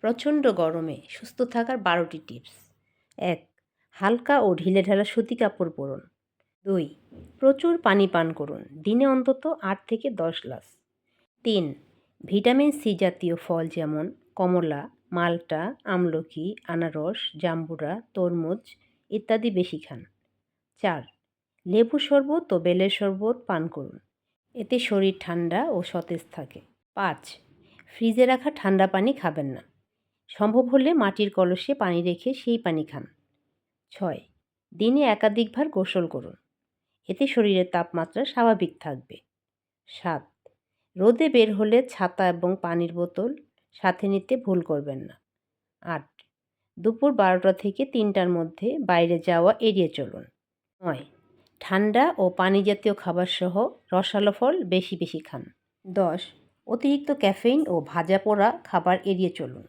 প্রচণ্ড গরমে সুস্থ থাকার 12টি টিপস। ১. হালকা ও ঢিলেঢালা সুতি কাপড় পরুন। ২. প্রচুর পানি পান করুন, দিনে অন্তত ৮ থেকে ১০ গ্লাস। ৩. ভিটামিন সি জাতীয় ফল যেমন কমলা, মাল্টা, আমলকি, আনারস, জাম্বুরা, তরমুজ ইত্যাদি বেশি খান। ৪. লেবু শরবত ও বেলের শরবত পান করুন, এতে শরীর ঠান্ডা ও সতেজ থাকে। ৫. ফ্রিজে রাখা ঠান্ডা পানি খাবেন না, সম্ভব হলে মাটির কলসে পানি রেখে সেই পানি খান। ৬. দিনে একাধিকবার গোসল করুন, এতে শরীরের তাপমাত্রা স্বাভাবিক থাকবে। ৭. রোদে বের হলে ছাতা এবং পানির বোতল সাথে নিতে ভুল করবেন না। ৮. দুপুর 12টা থেকে 3টার মধ্যে বাইরে যাওয়া এড়িয়ে চলুন। ৯. ঠান্ডা ও পানি জাতীয় খাবার সহ রসালো ফল বেশি বেশি খান। ১০. অতিরিক্ত ক্যাফেইন ও ভাজা পোড়া খাবার এড়িয়ে চলুন।